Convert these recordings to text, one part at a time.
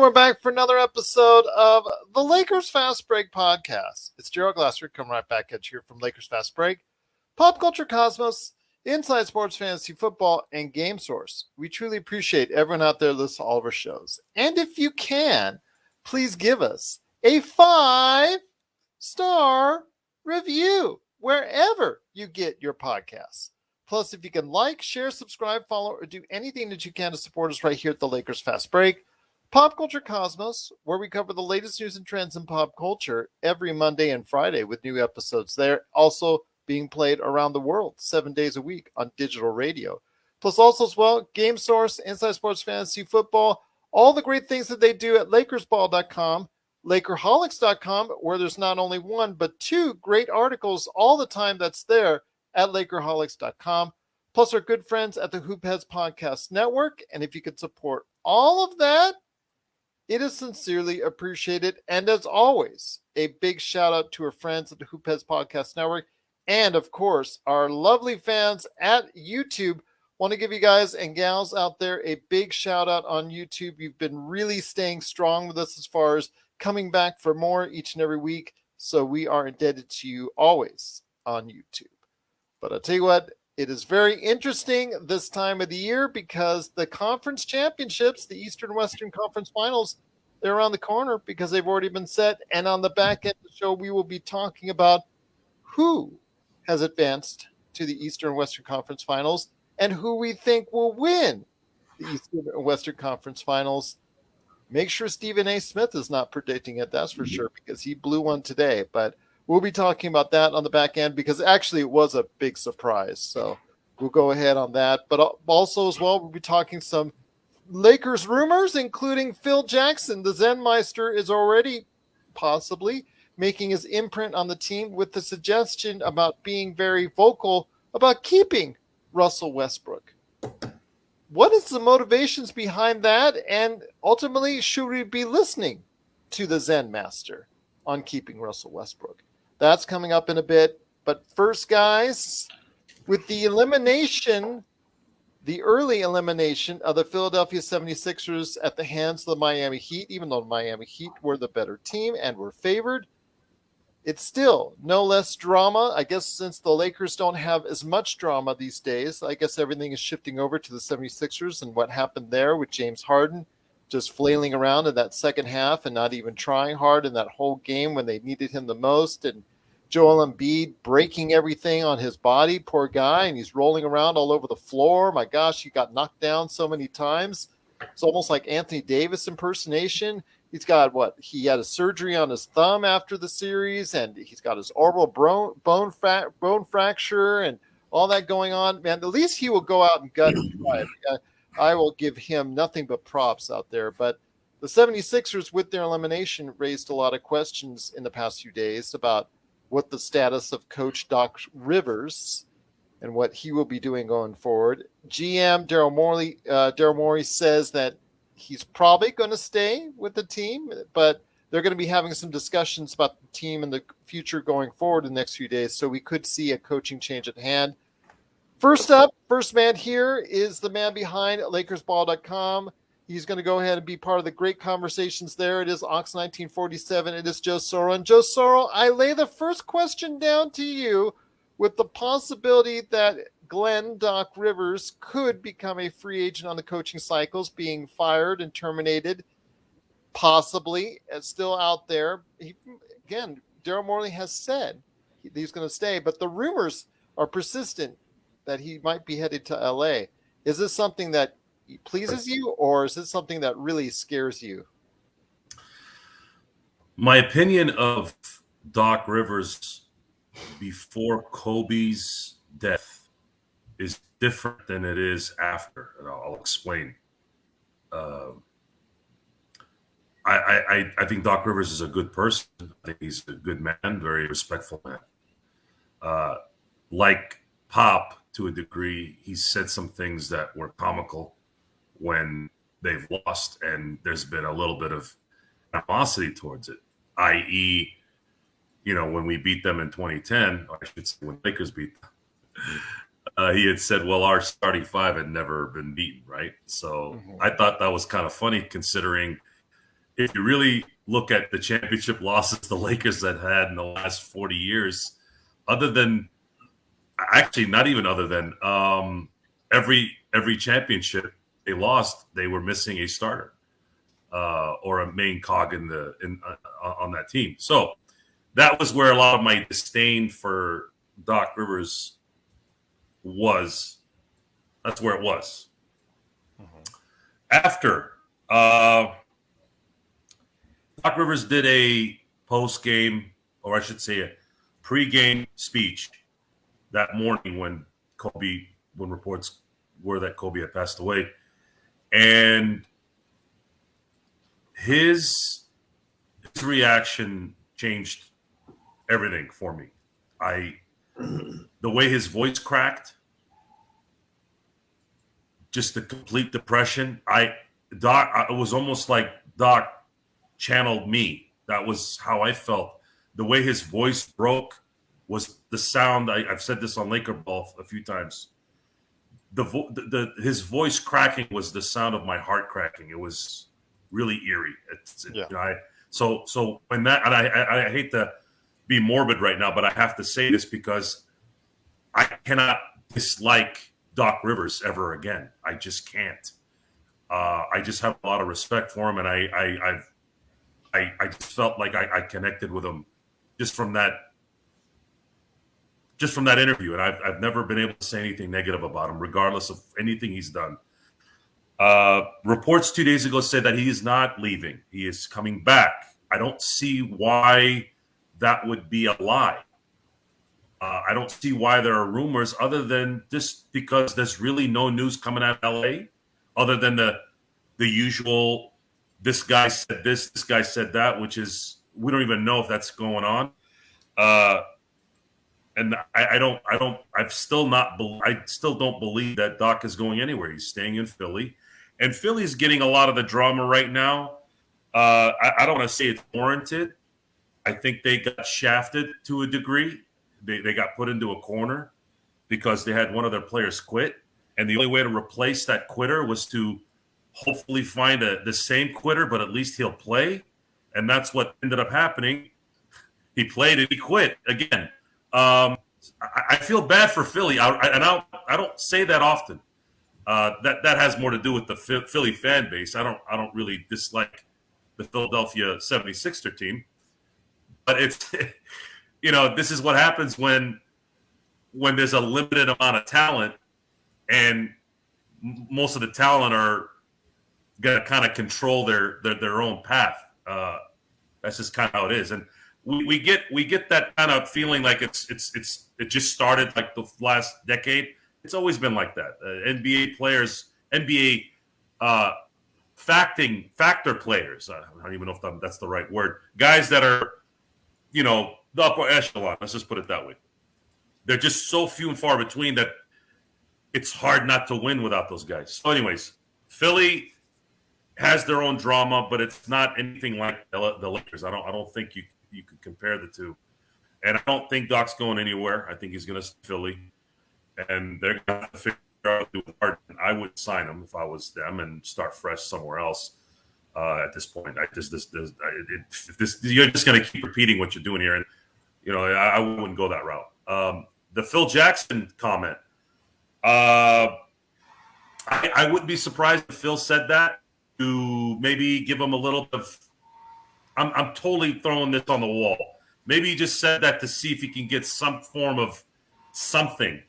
we're back for another episode of the Lakers Fast Break podcast. It's Gerald Glasser coming right back at you from Lakers Fast Break, Pop Culture Cosmos, Inside Sports Fantasy Football, and Game Source. We truly appreciate everyone out there listening to all of our shows. And if you can, please give us a 5-star review wherever you get your podcasts. Plus, if you can like, share, subscribe, follow, or do anything that you can to support us right here at the Lakers Fast Break, Pop Culture Cosmos, where we cover the latest news and trends in pop culture every Monday and Friday with new episodes there. Also being played around the world 7 days a week on digital radio. Plus also as well, Game Source, Inside Sports Fantasy Football, all the great things that they do at LakersBall.com, Lakerholics.com, where there's not only one, but two great articles all the time that's there at Lakerholics.com, plus our good friends at the Hoopheads Podcast Network. And if you could support all of that, it is sincerely appreciated. And as always, a big shout out to our friends at the Hoopheads Podcast Network. And of course, our lovely fans at YouTube. Want to give you guys and gals out there a big shout out on YouTube. You've been really staying strong with us as far as coming back for more each and every week. So we are indebted to you always on YouTube. But I'll tell you what, it is very interesting this time of the year because the conference championships, the Eastern Western Conference Finals, they're around the corner because they've already been set. And on the back end of the show, we will be talking about who has advanced to the Eastern Western Conference Finals and who we think will win the Eastern Western Conference Finals. Make sure Stephen A. Smith is not predicting it, that's for sure, because he blew one today. But we'll be talking about that on the back end because actually it was a big surprise. So we'll go ahead on that. But also as well, we'll be talking some Lakers rumors, including Phil Jackson. The Zen Meister is already possibly making his imprint on the team with the suggestion about being very vocal about keeping Russell Westbrook. What is the motivations behind that? And ultimately, should we be listening to the Zen Master on keeping Russell Westbrook? That's coming up in a bit. But first, guys, with the early elimination of the Philadelphia 76ers at the hands of the Miami Heat, even though the Miami Heat were the better team and were favored, it's still no less drama. I guess since the Lakers don't have as much drama these days, I guess everything is shifting over to the 76ers and what happened there with James Harden just flailing around in that second half and not even trying hard in that whole game when they needed him the most. And Joel Embiid breaking everything on his body, poor guy, and he's rolling around all over the floor. My gosh, he got knocked down so many times. It's almost like Anthony Davis impersonation. He's got he had a surgery on his thumb after the series, and he's got his orbital bone fracture and all that going on. Man, at least he will go out and gut and try. I will give him nothing but props out there. But the 76ers, with their elimination, raised a lot of questions in the past few days about what the status of Coach Doc Rivers and what he will be doing going forward. GM Daryl Morey says that he's probably going to stay with the team, but they're going to be having some discussions about the team and the future going forward in the next few days. So we could see a coaching change at hand. First man here is the man behind LakersBall.com. He's going to go ahead and be part of the great conversations there. It is Ox1947. It is Joe Soro. And Joe Soro, I lay the first question down to you with the possibility that Glenn Doc Rivers could become a free agent on the coaching cycles, being fired and terminated, possibly. It's still out there. Daryl Morey has said he's going to stay, but the rumors are persistent that he might be headed to LA. Is this something that pleases you, or is this something that really scares you? My opinion of Doc Rivers before Kobe's death is different than it is after, and I'll explain. I think Doc Rivers is a good person. I think he's a good man, very respectful man. Like Pop, to a degree, he said some things that were comical when they've lost, and there's been a little bit of animosity towards it, i.e., when we beat them in 2010, or I should say when Lakers beat them, he had said, well, our starting five had never been beaten, right? So I thought that was kind of funny considering if you really look at the championship losses the Lakers had in the last 40 years, other than actually not even other than every championship they lost, they were missing a starter or a main cog on that team. So that was where a lot of my disdain for Doc Rivers was. That's where it was. Mm-hmm. After Doc Rivers did a post-game, or I should say a pre-game speech that morning when reports were that Kobe had passed away. And his reaction changed everything for me. The way his voice cracked, just the complete depression. It was almost like Doc channeled me. That was how I felt. The way his voice broke was the sound. I've said this on Laker Ball a few times. His voice cracking was the sound of my heart cracking. It was really eerie. So when that, and I hate to be morbid right now, but I have to say this because I cannot dislike Doc Rivers ever again. I just can't. I just have a lot of respect for him, and I just felt like I connected with him just from that interview, and I've never been able to say anything negative about him, regardless of anything he's done. Reports 2 days ago said that he is not leaving; he is coming back. I don't see why that would be a lie. I don't see why there are rumors other than just because there's really no news coming out of LA, other than the usual. This guy said this guy said that, which is we don't even know if that's going on. And I still don't believe that Doc is going anywhere. He's staying in Philly, and Philly's getting a lot of the drama right now. I don't want to say it's warranted. I think they got shafted to a degree. They got put into a corner because they had one of their players quit, and the only way to replace that quitter was to hopefully find the same quitter, but at least he'll play, and that's what ended up happening. He played and he quit again. I feel bad for Philly, I don't say that often. That has more to do with the Philly fan base. I don't really dislike the Philadelphia 76er team, but it's this is what happens when there's a limited amount of talent, and most of the talent are going to kind of control their own path. That's just kind of how it is, and we get that kind of feeling like it just started like the last decade. It's always been like that. NBA players, NBA factor players. I don't even know if that's the right word. Guys that are, the upper echelon. Let's just put it that way. They're just so few and far between that it's hard not to win without those guys. So, anyways, Philly has their own drama, but it's not anything like the Lakers. I don't think you could compare the two. And I don't think Doc's going anywhere. I think he's going to stay Philly. And they're going to figure out what to do. I would sign him if I was them and start fresh somewhere else at this point. You're just going to keep repeating what you're doing here. And, I wouldn't go that route. The Phil Jackson comment. I wouldn't be surprised if Phil said that to maybe give him a little bit of – I'm totally throwing this on the wall. Maybe he just said that to see if he can get some form of something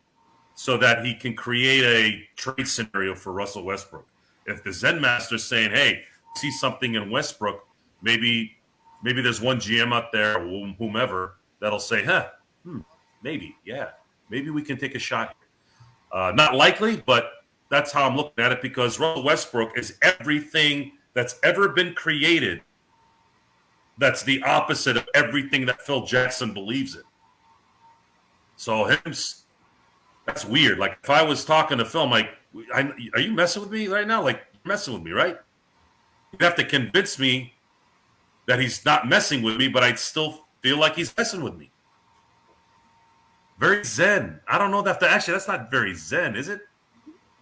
so that he can create a trade scenario for Russell Westbrook. If the Zen Master's saying, hey, see something in Westbrook, maybe there's one GM out there, whomever, that'll say, maybe we can take a shot here. Not likely, but that's how I'm looking at it, because Russell Westbrook is everything that's ever been created. That's the opposite of everything that Phil Jackson believes in. So that's weird. Like, if I was talking to Phil, I'm like, are you messing with me right now? Like, you're messing with me, right? You'd have to convince me that he's not messing with me, but I'd still feel like he's messing with me. Very zen. I don't know that's not very zen, is it?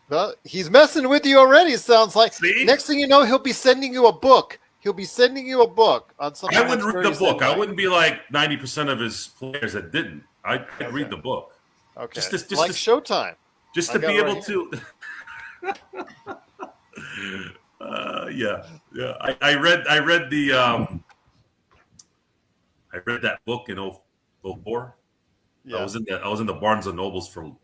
Well, he's messing with you already, it sounds like. See? Next thing you know, he'll be sending you a book He'll be sending you a book on something. I wouldn't read the book. I wouldn't be like 90% of his players that didn't. I'd read the book. Okay. Just like Showtime. Just to be able to. Yeah. I read that book in 2004. Yeah. I was in the Barnes and Nobles for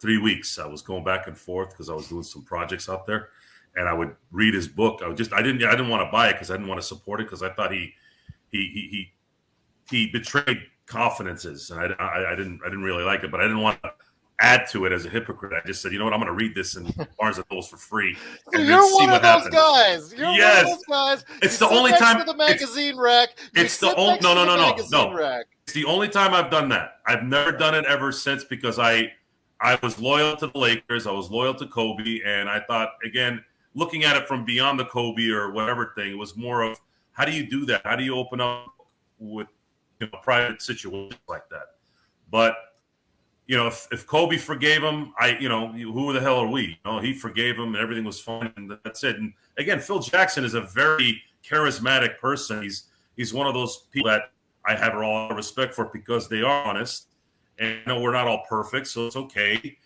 3 weeks. I was going back and forth because I was doing some projects out there, and I would read his book. I didn't want to buy it because I didn't want to support it because I thought he betrayed confidences, and I didn't really like it, but I didn't want to add to it as a hypocrite. I just said, you know what, I'm going to read this in Barnes and Nobles for free. And You're one of those guys. You're one of those guys. It's the only time to the magazine rack. It's the only no. It's the only time I've done that. I've never done it ever since because I was loyal to the Lakers. I was loyal to Kobe, and I thought, again, looking at it from beyond the Kobe or whatever thing, it was more of how do you do that? How do you open up with private situations like that? But if Kobe forgave him, who the hell are we? He forgave him and everything was fine, and that's it. And again, Phil Jackson is a very charismatic person. He's one of those people that I have a lot of respect for because they are honest. And we're not all perfect, so it's okay.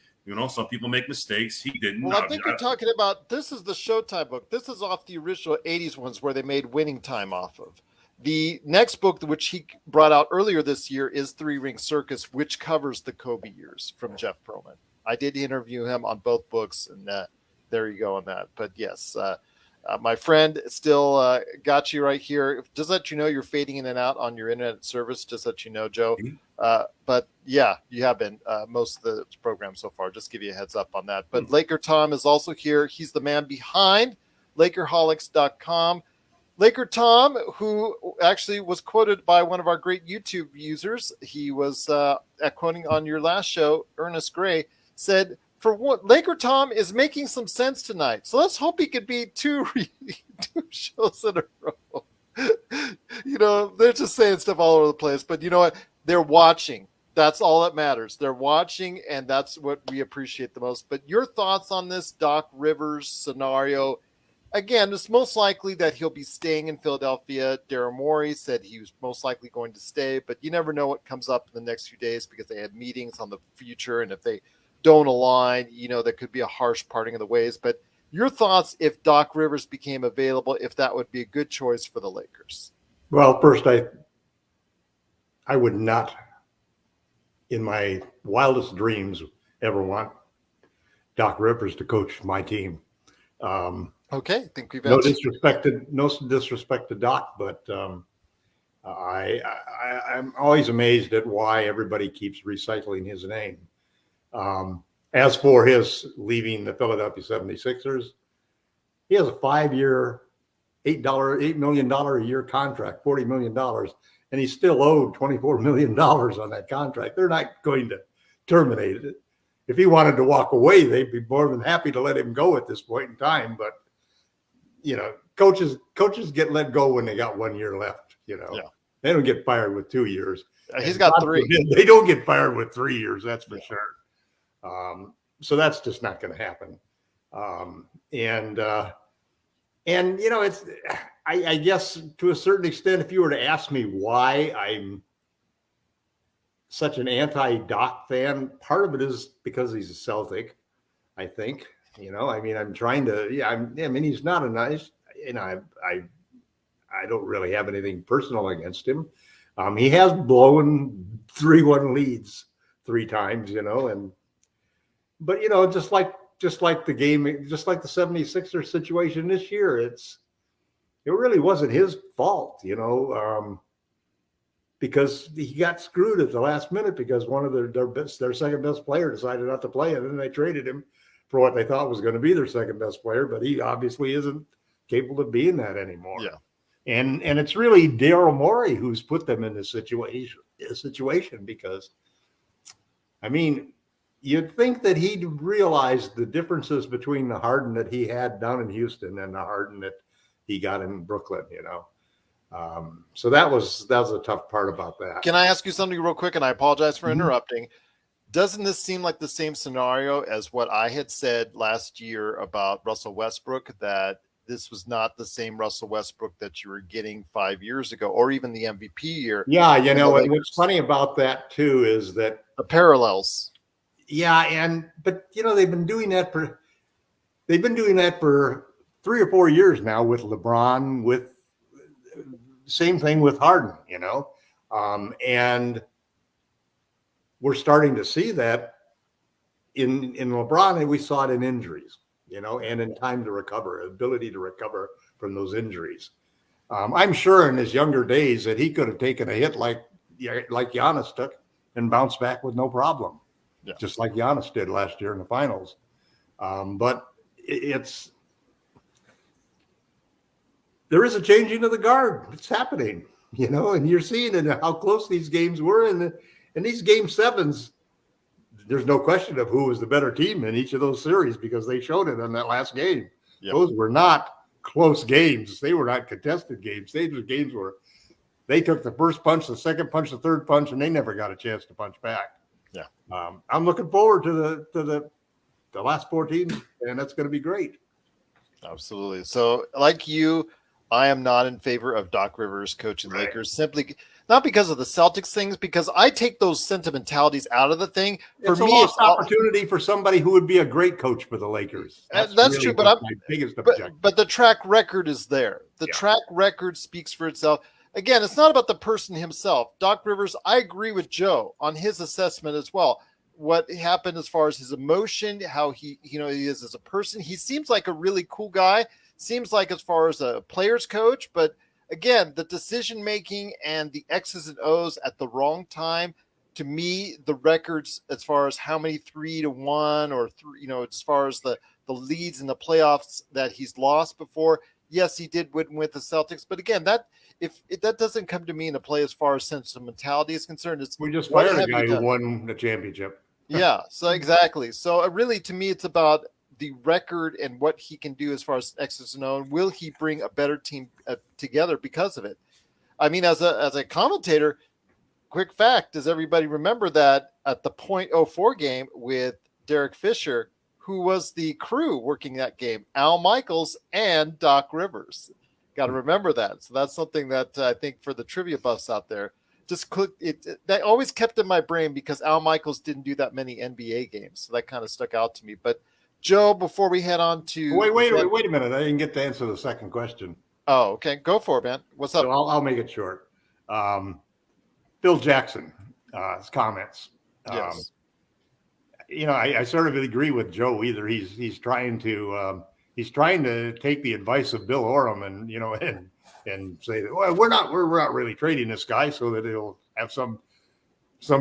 Some people make mistakes. He didn't. Well, I think you're talking about, this is the Showtime book. This is off the original 80s ones where they made Winning Time off of. The next book, which he brought out earlier this year, is Three Ring Circus, which covers the Kobe years from Jeff Pearlman. I did interview him on both books, and there you go on that. But yes, my friend still got you right here. Just let you know you're fading in and out on your internet service. Just let you know, Joe. But yeah, you have been most of the program so far. Just give you a heads up on that. But LakerTom is also here. He's the man behind LakerHolics.com. LakerTom, who actually was quoted by one of our great YouTube users, he was quoting on your last show, Ernest Gray, said, for what, LakerTom is making some sense tonight. So let's hope he could be two shows in a row. They're just saying stuff all over the place. But you know what? They're watching. That's all that matters. They're watching, and that's what we appreciate the most. But your thoughts on this Doc Rivers scenario? Again, it's most likely that he'll be staying in Philadelphia. Daryl Morey said he was most likely going to stay, but you never know what comes up in the next few days because they have meetings on the future, and if they don't align, there could be a harsh parting of the ways. But your thoughts if Doc Rivers became available, if that would be a good choice for the Lakers? Well, first, I would not, in my wildest dreams, ever want Doc Rivers to coach my team. Okay, I think we've no disrespect to Doc, but I'm always amazed at why everybody keeps recycling his name. As for his leaving the Philadelphia 76ers, he has a 5-year, $8 million a year contract, $40 million, and he's still owed $24 million on that contract. They're not going to terminate it. If he wanted to walk away, they'd be more than happy to let him go at this point in time. But coaches get let go when they got 1 year left. They don't get fired with 2 years. He's got 3. They don't get fired with 3 years. That's for sure. So that's just not going to happen. It's. I guess to a certain extent, if you were to ask me why I'm such an anti-Doc fan, part of it is because he's a Celtic, I think. I'm trying to. He's not a nice. I don't really have anything personal against him. He has blown 3-1 leads 3 times, but just like the game, just like the 76ers situation this year, it really wasn't his fault, because he got screwed at the last minute because one of their second best player decided not to play, and then they traded him for what they thought was going to be their second best player, but he obviously isn't capable of being that anymore. Yeah. And it's really Daryl Morey who's put them in this situation because, you'd think that he'd realize the differences between the Harden that he had down in Houston and the Harden that he got in Brooklyn, So that was a tough part about that. Can I ask you something real quick? And I apologize for interrupting. Doesn't this seem like the same scenario as what I had said last year about Russell Westbrook, that this was not the same Russell Westbrook that you were getting 5 years ago, or even the MVP year. Yeah, you know, and what's funny about that too is that the parallels. Yeah, but you know they've been doing that for 3 or 4 years now with LeBron, with same thing with Harden, you know, and we're starting to see that in LeBron, and we saw it in injuries, you know, and in time to recover, ability to recover from those injuries. I'm sure in his younger days that he could have taken a hit like Giannis took and bounced back with no problem, just like Giannis did last year in the finals. But there is a changing of the guard. It's happening, you know, and you're seeing it how close these games were. And these game sevens, there's no question of who was the better team in each of those series because they showed it in that last game. Yep. Those were not close games. They were not contested games. They were games where they took the first punch, the second punch, the third punch, and they never got a chance to punch back. Yeah. I'm looking forward to the last 4 teams, and that's going to be great. Absolutely. So, like you, I am not in favor of Doc Rivers coaching Lakers, simply not because of the Celtics things, because I take those sentimentalities out of the thing. It's a lost opportunity for somebody who would be a great coach for the Lakers. That's really true, but my biggest objective. But the track record is there. The track record speaks for itself. Again, it's not about the person himself. Doc Rivers, I agree with Joe on his assessment as well. What happened as far as his emotion, how he is as a person. He seems like a really cool guy. Seems like as far as a player's coach, but again, the decision making and the X's and O's at the wrong time. To me, the records as far as how many 3-1 or 3, as far as the leads in the playoffs that he's lost before. Yes, he did win with the Celtics, but again, that doesn't come to me into play as far as sentimentality is concerned. We just fired a guy who won the championship. Yeah, so exactly. So really, to me, it's about the record and what he can do as far as X's and O's. Will he bring a better team together because of it? I mean, as a commentator, quick fact: does everybody remember that at the .04 game with Derek Fisher, who was the crew working that game? Al Michaels and Doc Rivers. Got to remember that. So that's something that I think for the trivia buffs out there, just click it. That always kept in my brain because Al Michaels didn't do that many NBA games, so that kind of stuck out to me. But Joe, before we head on to wait a minute, I didn't get to answer the second question. Oh, okay, go for it, man. What's up? So I'll make it short. Bill Jackson, his comments. Yes. I sort of agree with Joe. Either he's trying to take the advice of Bill Oram and say that, well, we're not really trading this guy so that it'll have some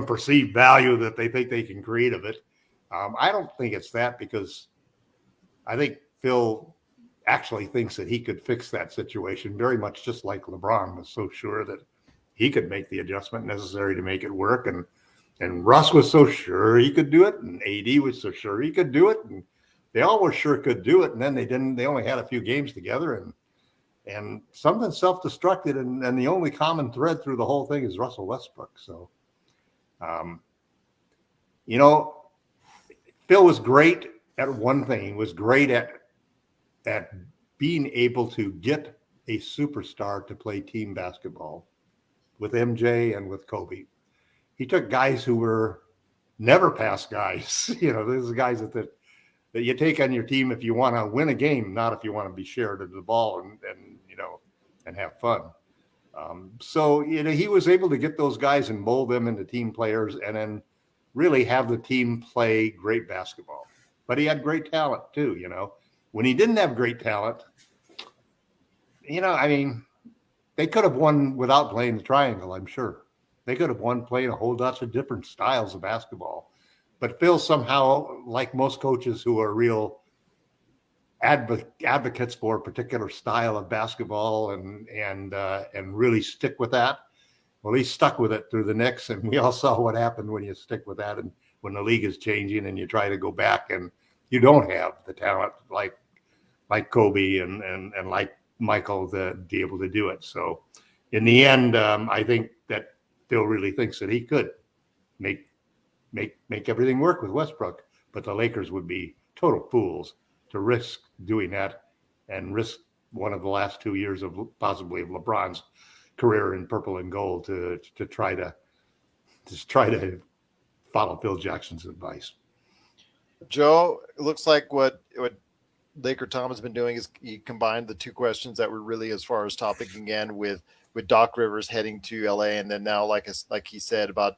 perceived value that they think they can create of it. I don't think it's that, because I think Phil actually thinks that he could fix that situation very much just like LeBron was so sure that he could make the adjustment necessary to make it work. And Russ was so sure he could do it, and AD was so sure he could do it, and they all were sure could do it, and then they didn't. They only had a few games together, and something self-destructed, and the only common thread through the whole thing is Russell Westbrook. So, Phil was great at one thing. He was great at being able to get a superstar to play team basketball with MJ and with Kobe. He took guys who were never pass guys. These are guys that you take on your team if you want to win a game, not if you want to be shared of the ball and have fun. So he was able to get those guys and mold them into team players, and then really have the team play great basketball. But he had great talent too. When he didn't have great talent, they could have won without playing the triangle. I'm sure they could have won playing a whole bunch of different styles of basketball. But Phil somehow, like most coaches who are real advocates for a particular style of basketball and really stick with that. Well, he stuck with it through the Knicks, and we all saw what happened when you stick with that, and when the league is changing and you try to go back and you don't have the talent like Kobe and like Michael to be able to do it. So in the end, I think that Phil really thinks that he could make everything work with Westbrook, but the Lakers would be total fools to risk doing that and risk one of the last 2 years of possibly of LeBron's career in purple and gold to try to follow Phil Jackson's advice. Joe, it looks like what LakerTom has been doing is he combined the two questions that were really as far as topic again with Doc Rivers heading to LA, and then now like he said about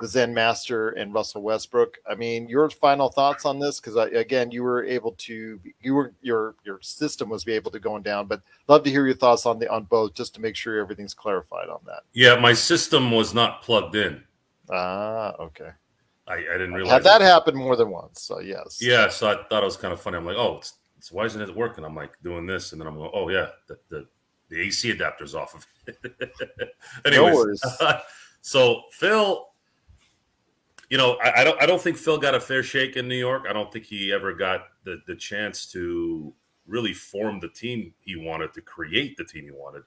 the Zen Master and Russell Westbrook. I mean, your final thoughts on this, because again, you were able to your system was able to going down, but love to hear your thoughts on both, just to make sure everything's clarified on that. Yeah, my system was not plugged in. Okay. I didn't realize. Had that happened more than once, so yes. Yeah, so I thought it was kind of funny. I'm like, oh, why isn't it working? I'm like doing this, and then I'm going, oh yeah, the AC adapter's off of it. Anyways, no worries. So Phil, I don't think Phil got a fair shake in New York. I don't think he ever got the chance to really form the team he wanted, to create the team he wanted.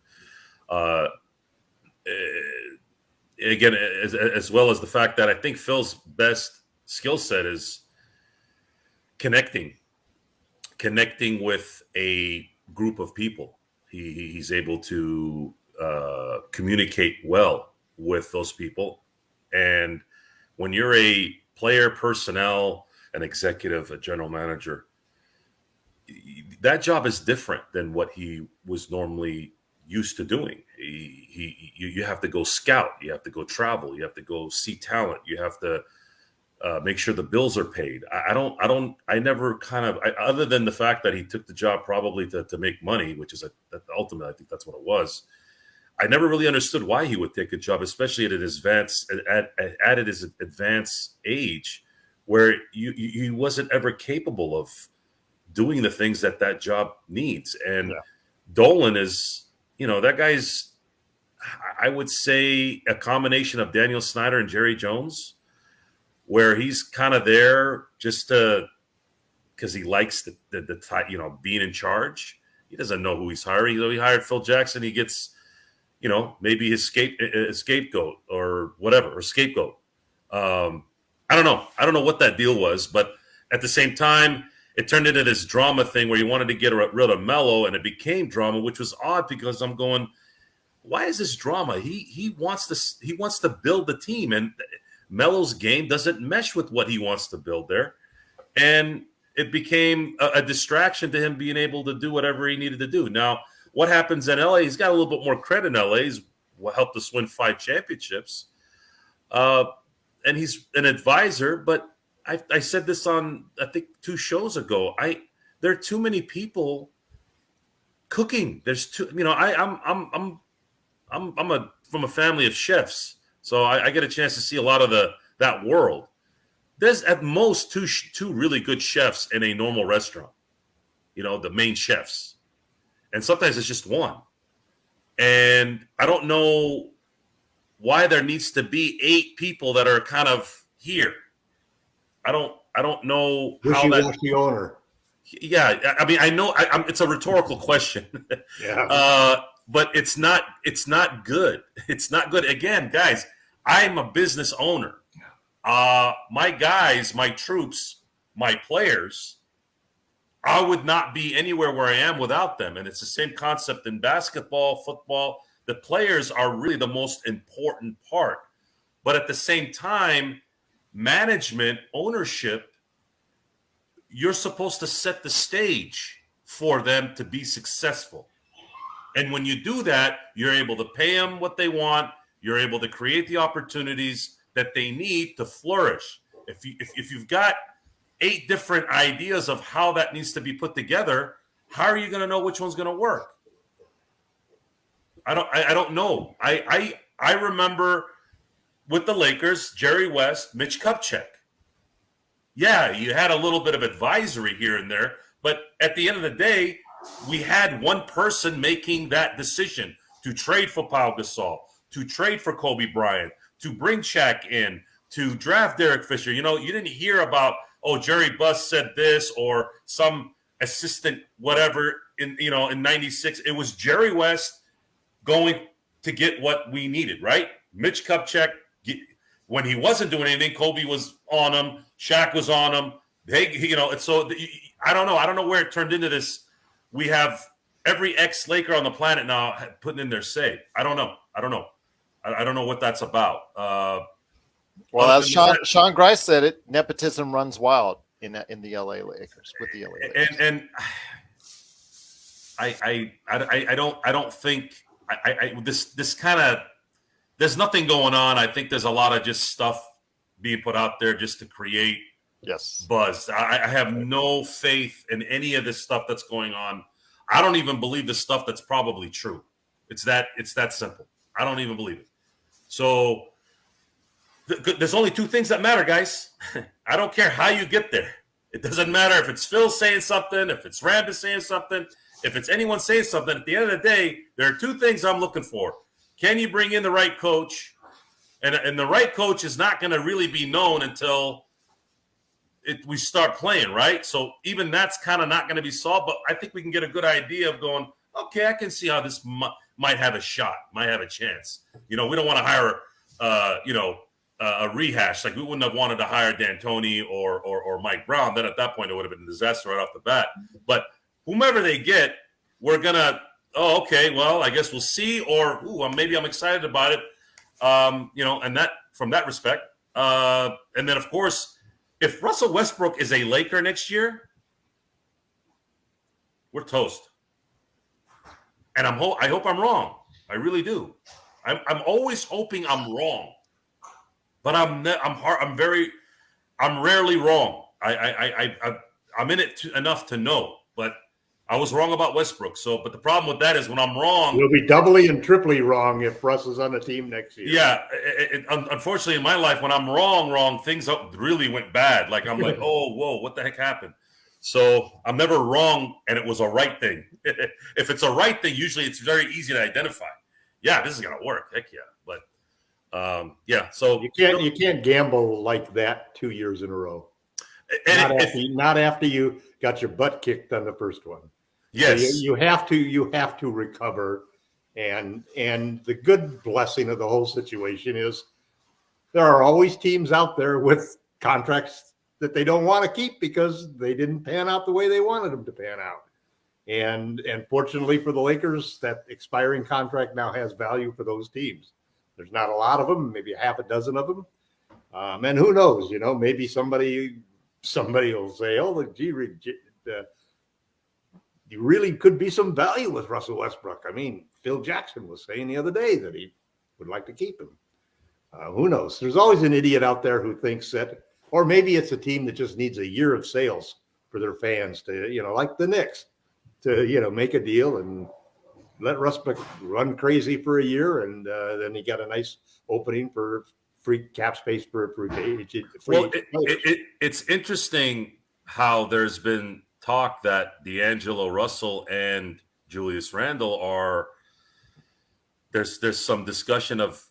Again, as well as the fact that I think Phil's best skill set is connecting with a group of people. He's able to communicate well with those people. And when you're a player, personnel, an executive, a general manager, that job is different than what he was normally used to doing. You have to go scout, you have to go travel, you have to go see talent, you have to make sure the bills are paid. I never other than the fact that he took the job probably to make money, which is ultimately, I think that's what it was. I never really understood why he would take a job, especially at his advanced age, where he wasn't ever capable of doing the things that job needs. And yeah. Dolan is, that guy's, I would say, a combination of Daniel Snyder and Jerry Jones, where he's kind of there just because he likes the being in charge. He doesn't know who he's hiring. He hired Phil Jackson. He gets, maybe his scapegoat or whatever, or scapegoat. I don't know. I don't know what that deal was, but at the same time, it turned into this drama thing where he wanted to get rid of Melo, and it became drama, which was odd because I'm going, why is this drama? He wants to build the team, and Melo's game doesn't mesh with what he wants to build there, and it became a distraction to him being able to do whatever he needed to do. Now, what happens in LA? He's got a little bit more credit in LA. He's helped us win 5 championships, and he's an advisor, but. I said this on, I think, 2 shows ago. There are too many people cooking. There's too, I'm from a family of chefs, so I get a chance to see a lot of that world. There's at most two really good chefs in a normal restaurant. The main chefs, and sometimes it's just one. And I don't know why there needs to be 8 people that are kind of here. I don't know how that. The owner. Yeah, I mean, I know. It's a rhetorical question. Yeah. But it's not good. It's not good. Again, guys, I'm a business owner. My guys, my troops, my players, I would not be anywhere where I am without them. And it's the same concept in basketball, football. The players are really the most important part. But at the same time, management, ownership, you're supposed to set the stage for them to be successful. And when you do that, you're able to pay them what they want. You're able to create the opportunities that they need to flourish. If you've got 8 different ideas of how that needs to be put together, how are you going to know which one's going to work? I don't know. I remember with the Lakers, Jerry West, Mitch Kupchak. Yeah, you had a little bit of advisory here and there, but at the end of the day, we had one person making that decision to trade for Pau Gasol, to trade for Kobe Bryant, to bring Shaq in, to draft Derek Fisher. You didn't hear about, Jerry Buss said this or some assistant whatever in 96. It was Jerry West going to get what we needed, right? Mitch Kupchak, when he wasn't doing anything, Kobe was on him, Shaq was on him. So I don't know. I don't know where it turned into this. We have every ex-Laker on the planet now putting in their say. I don't know. I don't know what that's about. Well, as Sean Grice said it, nepotism runs wild in the LA Lakers with the LA Lakers. And I don't think this kind of, there's nothing going on. I think there's a lot of just stuff being put out there just to create buzz. I have no faith in any of this stuff that's going on. I don't even believe the stuff that's probably true. It's that simple. I don't even believe it. So there's only two things that matter, guys. I don't care how you get there. It doesn't matter if it's Phil saying something, if it's Rambis saying something, if it's anyone saying something. At the end of the day, there are two things I'm looking for. Can you bring in the right coach? And the right coach is not going to really be known until we start playing, right? So even that's kind of not going to be solved. But I think we can get a good idea of going, okay, I can see how this might have a shot, might have a chance. We don't want to hire, a rehash. Like we wouldn't have wanted to hire D'Antoni or Mike Brown. Then at that point, it would have been a disaster right off the bat. But whomever they get, we're going to, okay, well, I guess we'll see. Or, maybe I'm excited about it. And that from that respect. And then, of course, if Russell Westbrook is a Laker next year, we're toast. And I hope I'm wrong. I really do. I'm always hoping I'm wrong, but I'm rarely wrong. I'm in it enough to know, but I was wrong about Westbrook. But the problem with that is when I'm wrong, you'll be doubly and triply wrong if Russ is on the team next year. Yeah, unfortunately, in my life, when I'm wrong, things really went bad. Like I'm like, oh, whoa, what the heck happened? So I'm never wrong, and it was a right thing. If it's a right thing, usually it's very easy to identify. Yeah, this is gonna work. Heck yeah! But yeah, so you can't gamble like that 2 years in a row. Not after you got your butt kicked on the first one. Yes, so you have to recover, and the good blessing of the whole situation is there are always teams out there with contracts that they don't want to keep because they didn't pan out the way they wanted them to pan out. And fortunately for the Lakers, that expiring contract now has value for those teams. There's not a lot of them, maybe a half a dozen of them. And who knows, maybe somebody will say, oh, you really could be some value with Russell Westbrook. I mean, Phil Jackson was saying the other day that he would like to keep him. Who knows? There's always an idiot out there who thinks that, or maybe it's a team that just needs a year of sales for their fans to, like the Knicks, to, make a deal and let Westbrook run crazy for a year. And then he got a nice opening for free cap space for it's interesting how there's been talk that D'Angelo Russell and Julius Randle there's some discussion of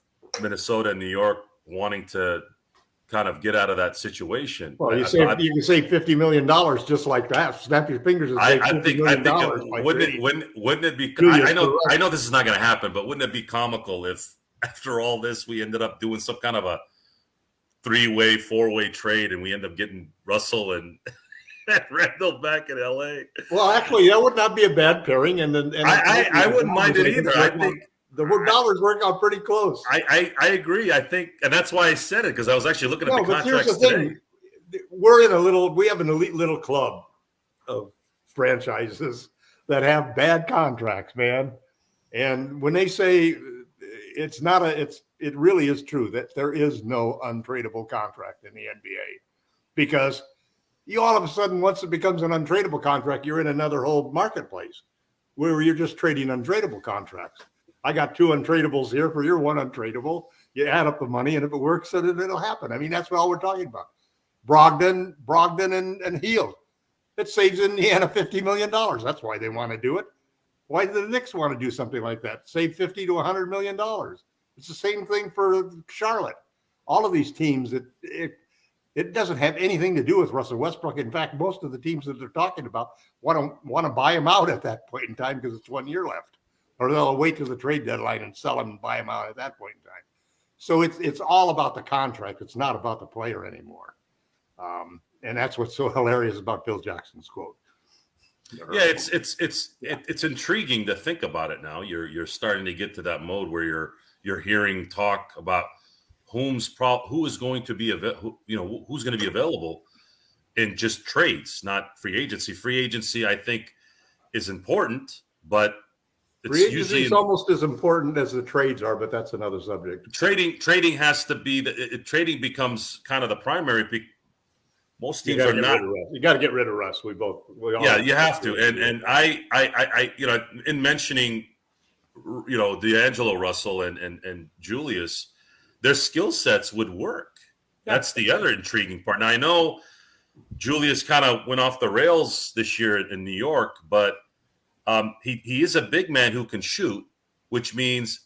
Minnesota and New York wanting to kind of get out of that situation. Well, you can save $50 million just like that. Snap your fingers and save $50 million. Wouldn't it be? I know this is not going to happen, but wouldn't it be comical if after all this we ended up doing some kind of a 3-way, 4-way trade and we end up getting Russell and Randall back in LA? Well, actually, that would not be a bad pairing. And I wouldn't mind it either. I think the dollars work out pretty close. I agree. I think, and that's why I said it, because I was actually looking at the contracts here's the thing. We have an elite little club of franchises that have bad contracts, man. And when they say it really is true that there is no untradeable contract in the NBA, because you all of a sudden, once it becomes an untradeable contract, you're in another whole marketplace where you're just trading untradeable contracts. I got 2 untradables here for your 1 untradeable. You add up the money, and if it works, then it'll happen. I mean, that's all we're talking about. Brogdon, and Hield. It saves Indiana $50 million. That's why they want to do it. Why do the Knicks want to do something like that? Save $50 to $100 million. It's the same thing for Charlotte. All of these teams, it doesn't have anything to do with Russell Westbrook. In fact, most of the teams that they're talking about want to buy him out at that point in time because it's 1 year left. Or they'll wait till the trade deadline and sell him and buy him out at that point in time. So it's all about the contract. It's not about the player anymore. And that's what's so hilarious about Phil Jackson's quote. Yeah, it's intriguing to think about it now. You're starting to get to that mode where you're hearing talk about who is going to be who's going to be available in just trades, not free agency. Free agency, I think, is important, but it's free agency usually is almost as important as the trades are, but that's another subject. Trading has to be trading becomes kind of the primary. Most teams are not. You got to get rid of Russ. We all you have to. And I in mentioning, D'Angelo Russell and Julius, their skill sets would work. That's the other intriguing part. Now I know Julius kind of went off the rails this year in New York, but he is a big man who can shoot, which means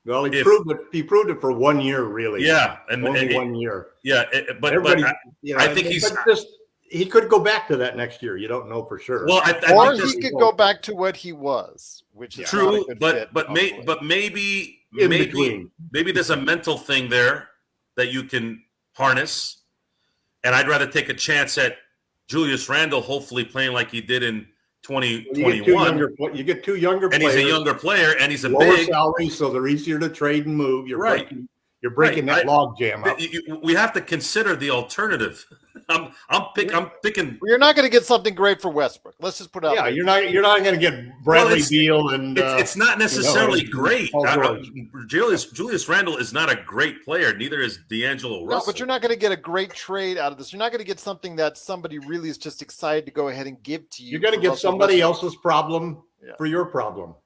he proved it for 1 year, really. Yeah, only 1 year. Yeah, but I think he could go back to that next year. You don't know for sure. Well, or he could go back to what he was, which is true. Maybe there's a mental thing there that you can harness, and I'd rather take a chance at Julius Randle, hopefully playing like he did in 2021. You get two younger and players. He's a younger player, and he's a lower big salary, so they're easier to trade and move. You're breaking that log jam up. We have to consider the alternative. I'm picking. You're not going to get something great for Westbrook. Let's just put it out. Yeah, you're not going to get Bradley Beal and. It's not necessarily great. Julius Randle is not a great player. Neither is D'Angelo Russell. No, but you're not going to get a great trade out of this. You're not going to get something that somebody really is just excited to go ahead and give to you. You're going to get somebody else's problem for your problem.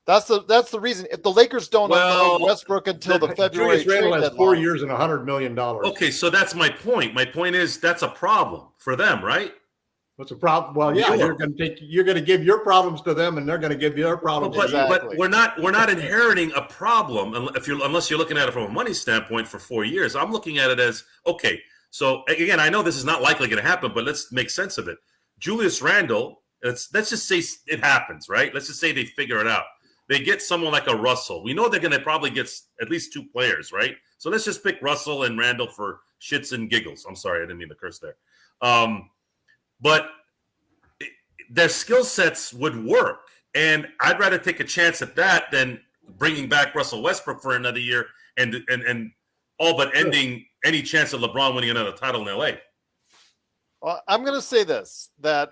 That's the reason. If the Lakers don't unload Westbrook until the February Julius Randle has deadline, 4 years and $100 million. Okay, so that's my point. My point is that's a problem for them, right? What's a problem? Well, yeah, you're going to give your problems to them, and they're going to give their problems. But we're not inheriting a problem unless you're looking at it from a money standpoint for 4 years. I'm looking at it as okay. So again, I know this is not likely going to happen, but let's make sense of it. Julius Randle, let's just say it happens, right? Let's just say they figure it out. They get someone like a Russell. We know they're going to probably get at least two players, right? So let's just pick Russell and Randle for shits and giggles. I'm sorry, I didn't mean to curse there. But their skill sets would work. And I'd rather take a chance at that than bringing back Russell Westbrook for another year and all but ending any chance of LeBron winning another title in LA. Well, I'm going to say this, that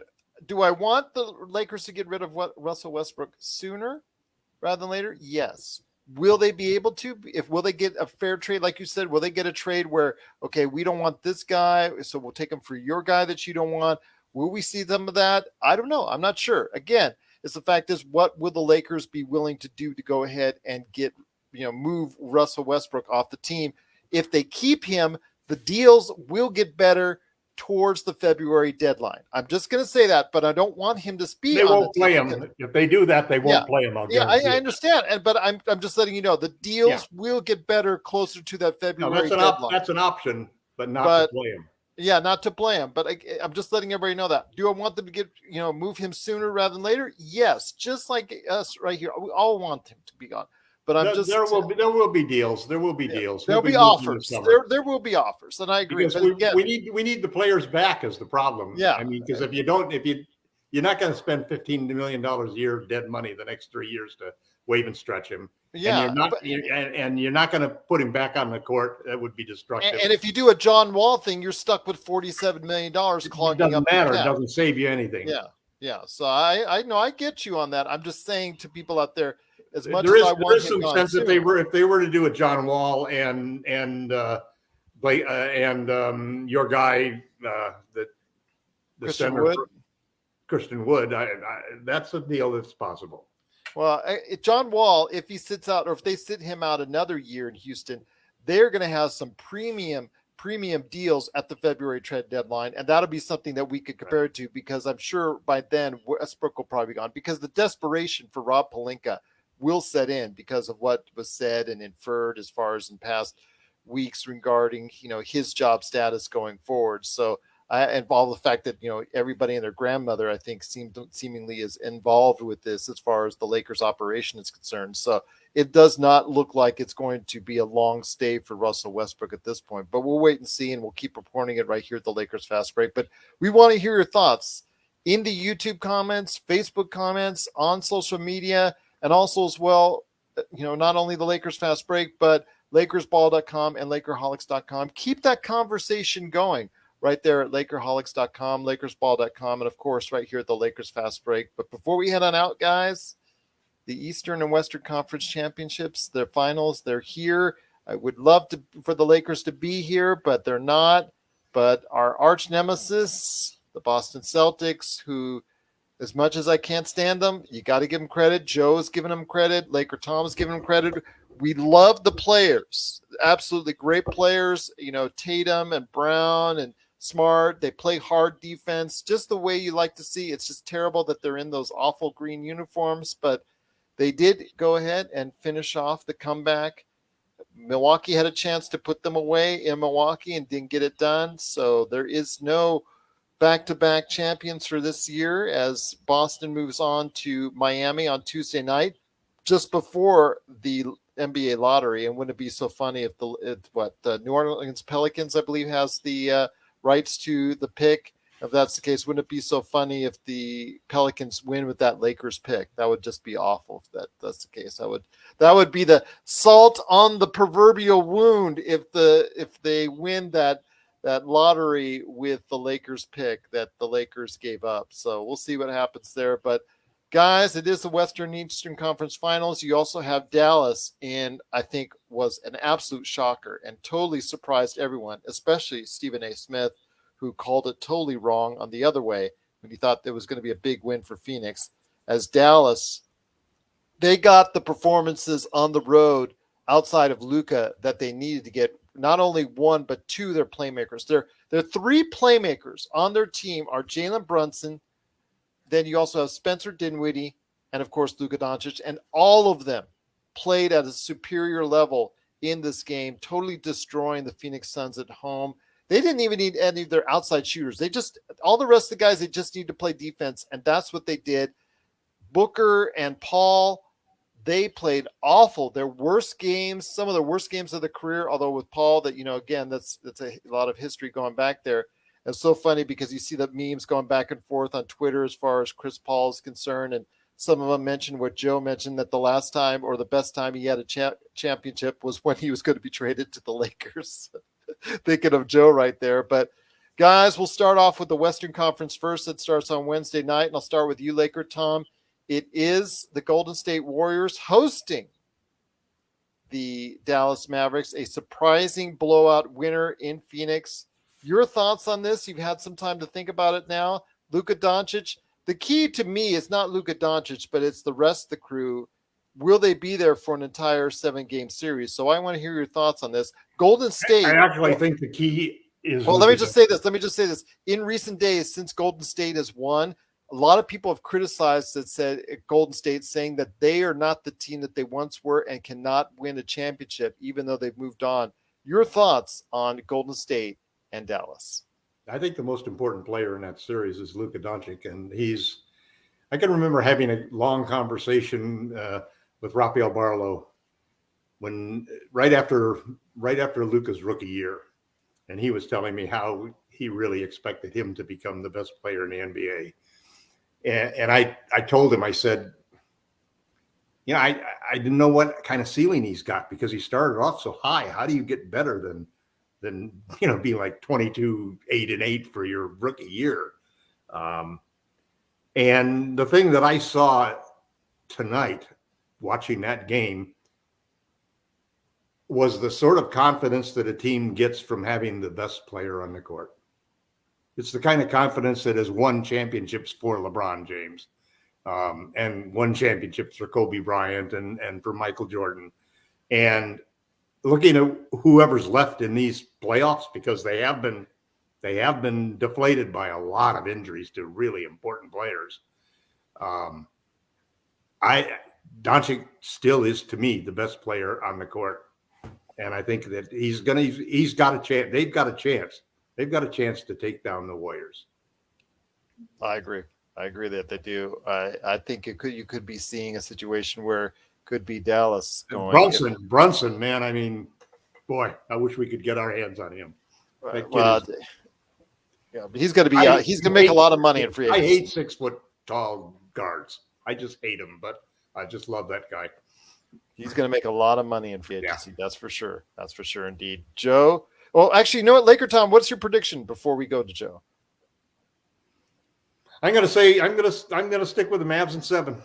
do I want the Lakers to get rid of Russell Westbrook sooner rather than later? Yes. Will they be able to? Will they get a fair trade? Like you said, will they get a trade where, okay, we don't want this guy, so we'll take him for your guy that you don't want? Will we see some of that? I don't know. I'm not sure. Again, it's the fact is, what will the Lakers be willing to do to go ahead and get, move Russell Westbrook off the team? If they keep him, the deals will get better towards the February deadline. I'm just going to say that, but I don't want him to be. They won't play him. If they do that, they won't play him. I understand, but I'm just letting you know the deals will get better closer to that February deadline. That's an option, but not to play him. Yeah, not to play him. But I'm just letting everybody know that. Do I want them to get move him sooner rather than later? Yes, just like us right here. We all want him to be gone. But there will be deals. There will be deals. There'll be offers. There will be offers, and I agree. Because we need the players back is the problem. Yeah, I mean, because if you're not going to spend $15 million a year of dead money the next 3 years to wave and stretch him. Yeah, and you're not going to put him back on the court. That would be destructive. And if you do a John Wall thing, you're stuck with $47 million clogging up. It doesn't matter. It doesn't save you anything. Yeah. So I know I get you on that. I'm just saying to people out there, as much there as is, I want there is some sense if they were to do a John Wall and your guy the center Christian Wood, that's a deal that's possible. Well, John Wall, if he sits out, or if they sit him out another year in Houston, they're going to have some premium deals at the February trade deadline, and that'll be something that we could compare it to, because I'm sure by then Westbrook will probably be gone, because the desperation for Rob Pelinka will set in because of what was said and inferred as far as in past weeks regarding his job status going forward. So and all the fact that everybody and their grandmother, I think, seemingly is involved with this as far as the Lakers operation is concerned. So it does not look like it's going to be a long stay for Russell Westbrook at this point. But we'll wait and see, and we'll keep reporting it right here at the Lakers Fast Break. But we want to hear your thoughts. in the YouTube comments, Facebook comments, on social media, and also as well, not only the Lakers Fast Break, but LakersBall.com and LakerHolics.com. Keep that conversation going right there at LakerHolics.com, LakersBall.com, and of course right here at the Lakers Fast Break. But before we head on out, guys, the Eastern and Western Conference Championships, their finals, they're here. I would love for the Lakers to be here, but they're not. But our arch nemesis, the Boston Celtics, who, as much as I can't stand them, you got to give them credit. Joe's giving them credit. LakerTom's giving them credit. We love the players. Absolutely great players. Tatum and Brown and Smart. They play hard defense, just the way you like to see. It's just terrible that they're in those awful green uniforms, but they did go ahead and finish off the comeback. Milwaukee had a chance to put them away in Milwaukee and didn't get it done. So there is no back-to-back champions for this year as Boston moves on to Miami on Tuesday night, just before the NBA lottery. And wouldn't it be so funny if the New Orleans Pelicans, I believe, has the rights to the pick? If that's the case, wouldn't it be so funny if the Pelicans win with that Lakers pick? That would just be awful if that's the case. That would be the salt on the proverbial wound if they win that lottery with the Lakers pick that the Lakers gave up. So we'll see what happens there. But guys, it is the Western Eastern Conference Finals. You also have Dallas, and I think was an absolute shocker and totally surprised everyone, especially Stephen A. Smith, who called it totally wrong on the other way when he thought there was going to be a big win for Phoenix. As Dallas, they got the performances on the road outside of Luka that they needed to get not only one, but two their playmakers. Their three playmakers on their team are Jalen Brunson. Then you also have Spencer Dinwiddie and, of course, Luka Doncic. And all of them played at a superior level in this game, totally destroying the Phoenix Suns at home. They didn't even need any of their outside shooters. All the rest of the guys, they just need to play defense, and that's what they did. Booker and Paul, they played awful. Their worst games, some of their worst games of the career, although with Paul, again, that's a lot of history going back there. It's so funny because you see the memes going back and forth on Twitter as far as Chris Paul is concerned, and some of them mentioned what Joe mentioned, that the last time or the best time he had a championship was when he was going to be traded to the Lakers. Thinking of Joe right there. But guys, we'll start off with the Western Conference first. It starts on Wednesday night, and I'll start with you, LakerTom. It is the Golden State Warriors hosting the Dallas Mavericks, a surprising blowout winner in Phoenix. Your thoughts on this? You've had some time to think about it now. Luka Doncic. The key to me is not Luka Doncic, but it's the rest of the crew. Will they be there for an entire 7-game series? So I want to hear your thoughts on this. Golden State. I actually think the key is. Well, let me just say this. In recent days, since Golden State has won, a lot of people have criticized that said Golden State, saying that they are not the team that they once were and cannot win a championship, even though they've moved on. Your thoughts on Golden State and Dallas? I think the most important player in that series is Luka Doncic, and I can remember having a long conversation with Rafael Barlow right after Luka's rookie year, and he was telling me how he really expected him to become the best player in the NBA. And I told him, I said, I didn't know what kind of ceiling he's got because he started off so high. How do you get better than being like 22, 8-8 for your rookie year? And the thing that I saw tonight, watching that game, was the sort of confidence that a team gets from having the best player on the court. It's the kind of confidence that has won championships for LeBron James, and won championships for Kobe Bryant and for Michael Jordan. And looking at whoever's left in these playoffs, because they have been deflated by a lot of injuries to really important players. Doncic still is, to me, the best player on the court. And I think that he's got a chance. They've got a chance. They've got a chance to take down the Warriors. I agree that they do. I think you could be seeing a situation where could be Dallas going. Brunson, man. I mean, boy, I wish we could get our hands on him. Yeah, but he's going to be he's going to make a lot of money in free agency. I hate 6 foot tall guards. I just hate him, but I just love that guy. He's going to make a lot of money in free agency. Yeah. That's for sure. That's for sure, indeed. Joe. Well, actually, you know what, LakerTom, what's your prediction before we go to Joe? I'm going to stick with the Mavs in 7.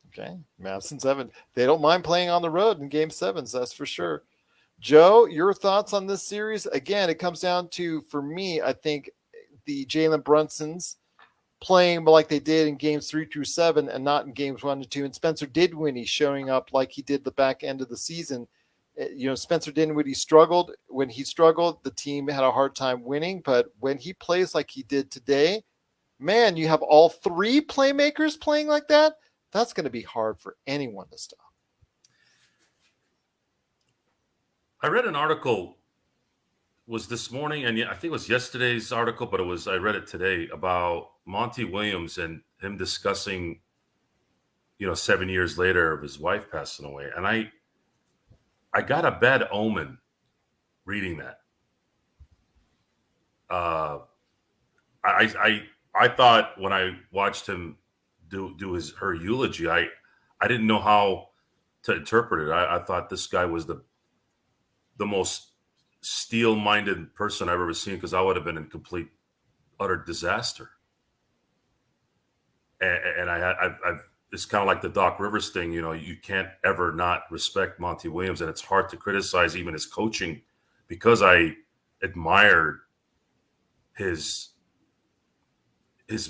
Okay, Mavs in 7. They don't mind playing on the road in Game 7s. That's for sure. Joe, your thoughts on this series? Again, it comes down to, for me, I think the Jalen Brunsons playing like they did in games 3 through 7 and not in games 1 and 2. And Spencer Dinwiddie showing up like he did the back end of the season. Spencer Dinwiddie struggled. When he struggled, the team had a hard time winning. But when he plays like he did today, man, you have all 3 playmakers playing like that. That's going to be hard for anyone to stop. I read an article was this morning, and I think it was yesterday's article, but I read it today about Monty Williams and him discussing, 7 years later of his wife passing away. And I got a bad omen reading that. I thought when I watched him do her eulogy, I didn't know how to interpret it. I thought this guy was the most steel-minded person I've ever seen, because I would have been in complete, utter disaster. And I've it's kind of like the Doc Rivers thing. You can't ever not respect Monty Williams, and it's hard to criticize even his coaching, because I admired his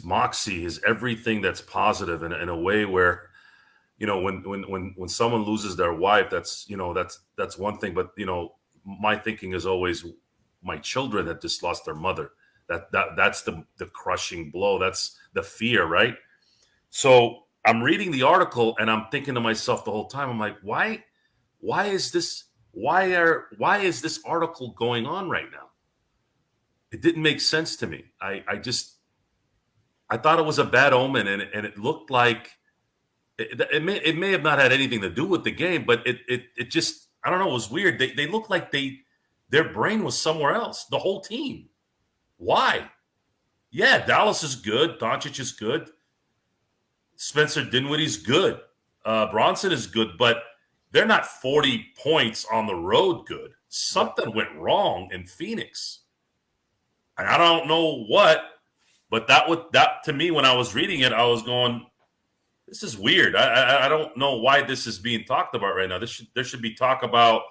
moxie, his everything that's positive, in a way where, when someone loses their wife, that's one thing. But, my thinking is always my children that just lost their mother. That's the crushing blow. That's the fear, right? So I'm reading the article and I'm thinking to myself the whole time, I'm like, why is this article going on right now? It didn't make sense to me. I thought it was a bad omen, and it looked like it may have not had anything to do with the game, but it just, I don't know, it was weird. They looked like their brain was somewhere else, the whole team. Why? Yeah, Dallas is good. Doncic is good. Spencer Dinwiddie's good. Bronson is good, but they're not 40 points on the road good. Something went wrong in Phoenix. And I don't know what, but that to me, when I was reading it, I was going, this is weird. I don't know why this is being talked about right now. There should be talk about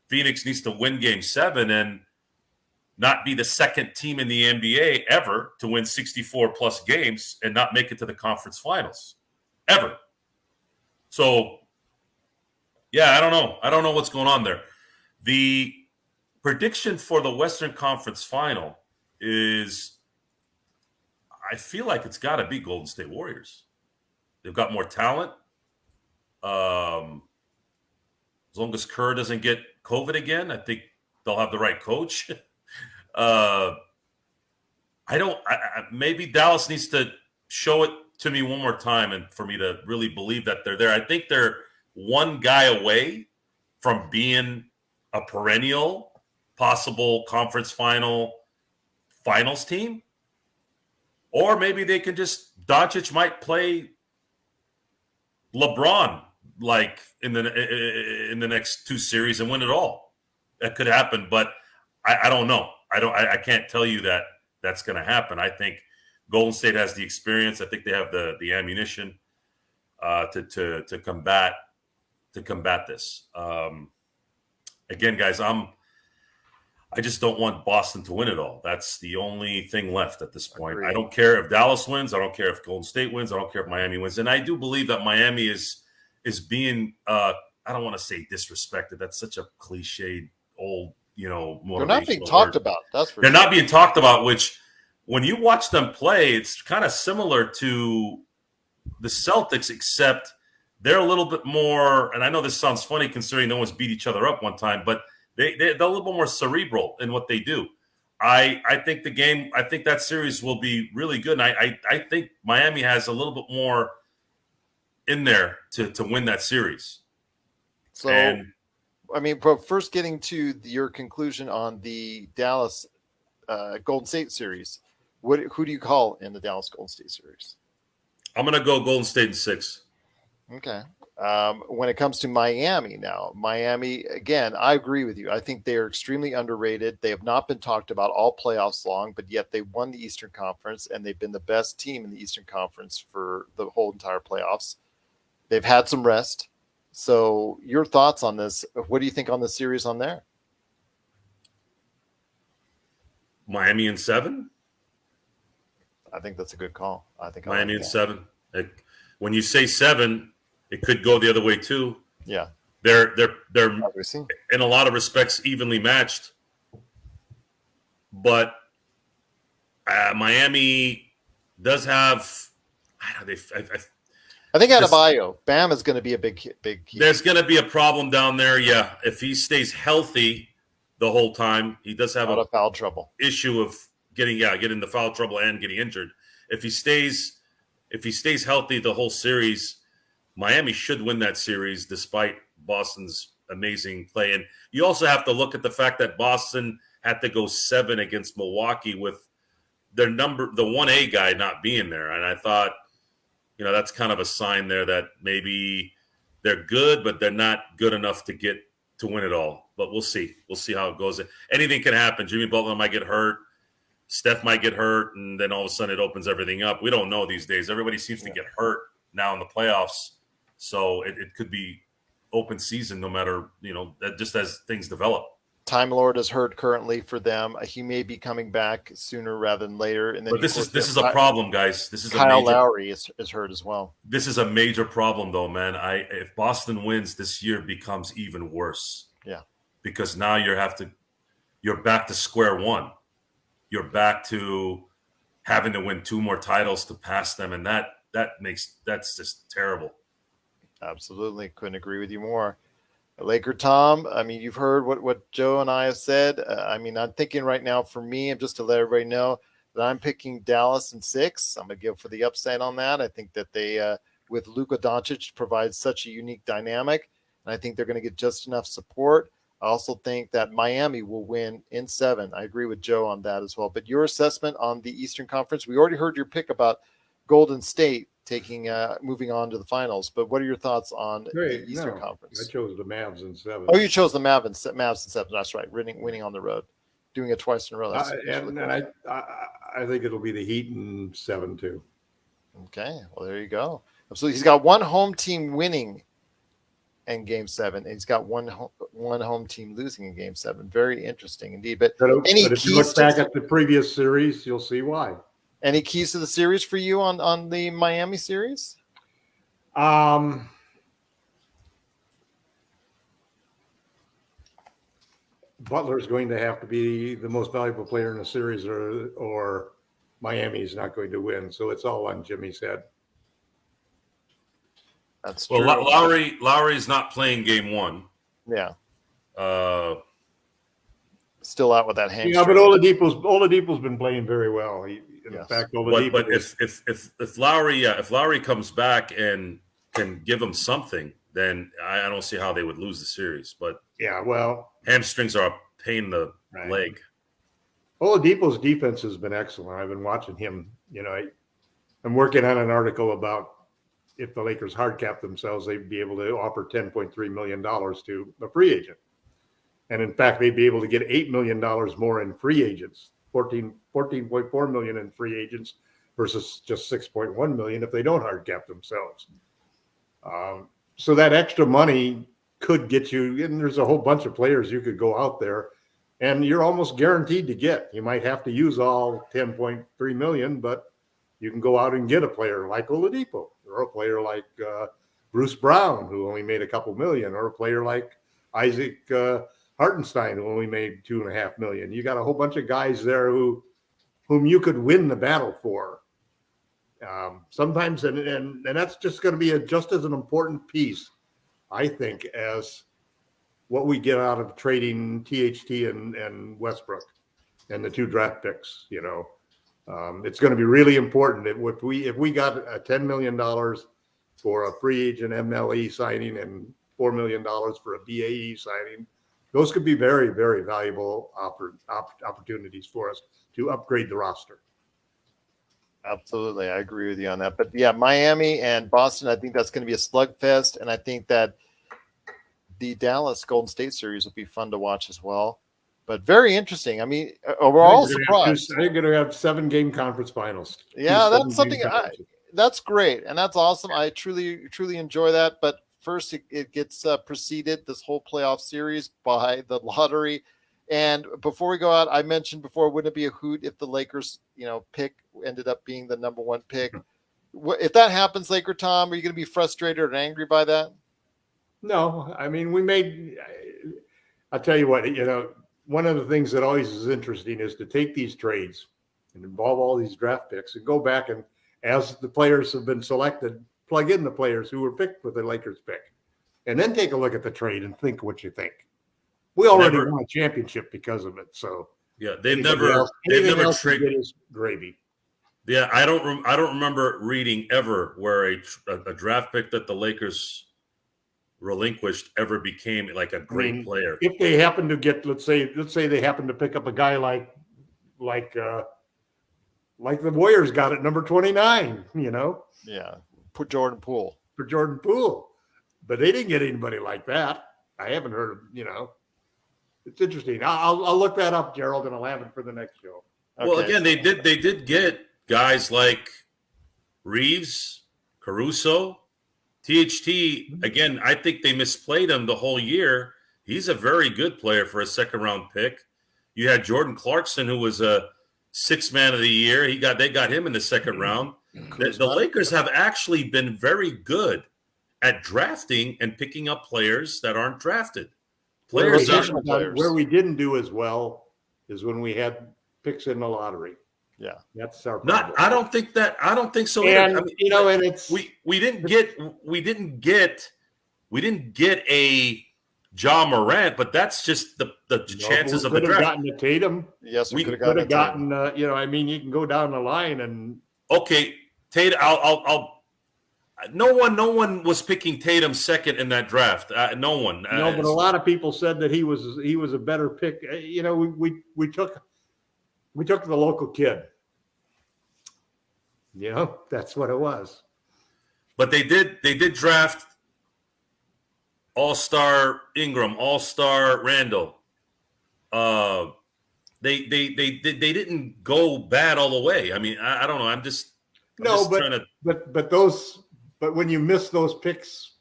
Phoenix needs to win Game 7 and not be the second team in the NBA ever to win 64-plus games and not make it to the conference finals. Ever. So, yeah, I don't know. I don't know what's going on there. The prediction for the Western Conference Final is, I feel like it's got to be Golden State Warriors. They've got more talent. As long as Kerr doesn't get COVID again, I think they'll have the right coach. Maybe Dallas needs to show it to me one more time, and for me to really believe that they're there. I think they're one guy away from being a perennial possible conference finals team. Or maybe they can Doncic might play LeBron like in the next 2 series and win it all. That could happen, but I don't know. I can't tell you that that's going to happen. I think Golden State has the experience. I think they have the ammunition to combat this. Again, guys, I just don't want Boston to win it all. That's the only thing left at this point. Agreed. I don't care if Dallas wins. I don't care if Golden State wins. I don't care if Miami wins. And I do believe that Miami is being I don't want to say disrespected. That's such a cliched old, motivational They're not being talked about. That's for They're sure. not being talked about, which when you watch them play, it's kind of similar to the Celtics, except they're a little bit more, and I know this sounds funny considering no one's beat each other up one time, but they're a little bit more cerebral in what they do. I think that series will be really good. And I think Miami has a little bit more in there to win that series. So, first getting to your conclusion on the Dallas Golden State series, Who do you call in the Dallas Golden State series? I'm going to go Golden State in 6. Okay. When it comes to Miami now, Miami, again, I agree with you. I think they are extremely underrated. They have not been talked about all playoffs long, but yet they won the Eastern Conference, and they've been the best team in the Eastern Conference for the whole entire playoffs. They've had some rest. So your thoughts on this? What do you think on the series on there? Miami in 7? I think that's a good call. I think Miami I in like 7. When you say 7, it could go the other way too. Yeah. They're Obviously. in a lot of respects evenly matched, but Miami does have. I think Adebayo, Bam is going to be a big key. There's going to be a problem down there. Yeah, if he stays healthy the whole time, he does have a foul trouble issue of getting the foul trouble and getting injured. If he stays healthy the whole series, Miami should win that series despite Boston's amazing play. And you also have to look at the fact that Boston had to go 7 against Milwaukee with the 1A guy not being there. And I thought, that's kind of a sign there that maybe they're good, but they're not good enough to win it all. But we'll see. We'll see how it goes. Anything can happen. Jimmy Butler might get hurt. Steph might get hurt, and then all of a sudden it opens everything up. We don't know these days. Everybody seems to get hurt now in the playoffs. So it could be open season no matter, just as things develop. Time Lord is hurt currently for them. He may be coming back sooner rather than later. And then but this is a problem, guys. This is Kyle Lowry is hurt as well. This is a major problem, though, man. If Boston wins this year, it becomes even worse. Yeah, because now you're back to square one. You're back to having to win 2 more titles to pass them, and that's just terrible. Absolutely, couldn't agree with you more. LakerTom, I mean, you've heard what Joe and I have said. I'm thinking right now for me, and just to let everybody know that I'm picking Dallas in 6. I'm going to go for the upside on that. I think that they, with Luka Doncic, provide such a unique dynamic, and I think they're going to get just enough support. I also think that Miami will win in 7. I agree with Joe on that as well. But your assessment on the Eastern Conference, we already heard your pick about Golden State moving on to the finals. But what are your thoughts on the Eastern Conference? I chose the Mavs in 7. Oh, you chose the Mavs in 7. That's right. Winning on the road, doing it twice in a row. I think it'll be the Heat in 7 too. Okay, well there you go. So he's got one home team winning in Game 7, and he's got one home team losing in Game 7. Very interesting indeed. But if you look back at the previous series, you'll see why. Any keys to the series for you on the Miami series? Butler's going to have to be the most valuable player in the series, or Miami is not going to win. So it's all on Jimmy's head. That's true. Well, Lowry's not playing Game 1. Yeah. Still out with that hamstring. Yeah, but Oladipo's been playing very well. In fact, Oladipo. But if Lowry comes back and can give them something, then I don't see how they would lose the series. But yeah, well, hamstrings are a pain in the leg. Oladipo's defense has been excellent. I've been watching him. I'm working on an article about if the Lakers hard cap themselves, they'd be able to offer $10.3 million to a free agent. And in fact, they'd be able to get $8 million more in free agents, $14.4 million in free agents versus just $6.1 million if they don't hard cap themselves. So that extra money could get you, and there's a whole bunch of players you could go out there, and you're almost guaranteed to get. You might have to use all $10.3 million, but you can go out and get a player like Oladipo, or a player like Bruce Brown, who only made a couple million, or a player like Isaac Hartenstein, who only made $2.5 million. You got a whole bunch of guys there whom you could win the battle for. Sometimes, and that's just going to be just as an important piece, I think, as what we get out of trading THT and Westbrook and the 2 draft picks. It's going to be really important that if we got a $10 million for a free agent MLE signing and $4 million for a BAE signing, those could be very, very valuable opportunities for us to upgrade the roster. Absolutely. I agree with you on that. But yeah, Miami and Boston, I think that's going to be a slugfest. And I think that the Dallas Golden State series will be fun to watch as well. But very interesting. I mean, we're all surprised. They're going to have 7-game conference finals. Yeah, that's something. That's great, and that's awesome. I truly enjoy that. But first, it gets preceded, this whole playoff series, by the lottery. And before we go out, I mentioned before, wouldn't it be a hoot if the Lakers, pick ended up being the number 1 pick? If that happens, LakerTom, are you going to be frustrated or angry by that? No, I mean, I'll tell you what, one of the things that always is interesting is to take these trades and involve all these draft picks and go back and, as the players have been selected, plug in the players who were picked with the Lakers pick, and then take a look at the trade and think what you think. We already won a championship because of it. So yeah, they've never traded gravy. Yeah, I don't remember reading ever where a draft pick that the Lakers relinquished ever became like a great player. If they happen to get, let's say they happen to pick up a guy like the Warriors got at number 29, Yeah, put Jordan Poole. For Jordan Poole. But they didn't get anybody like that. I haven't heard of, It's interesting. I'll look that up, Gerald, and I'll have it for the next show. Okay. Well, again, they did get guys like Reeves, Caruso, THT. Again, I think they misplayed him the whole year. He's a very good player for a second-round pick. You had Jordan Clarkson, who was a 6th man of the year. They got him in the second round. The Lakers have actually been very good at drafting and picking up players that aren't drafted. Where we didn't do as well is when we had picks in the lottery. Yeah, that's our problem. I don't think so. And I mean, and it's we didn't get a Ja Morant, but that's just the chances of the draft. We could have gotten to Tatum. Yes, we could have gotten. You can go down the line and. Okay, Tatum. No one was picking Tatum second in that draft. No one. No, but a lot of people said that he was a better pick. We took the local kid. That's what it was. But they did draft All-Star Ingram, All-Star Randall. They didn't go bad all the way. I mean, I don't know. But when you miss those picks,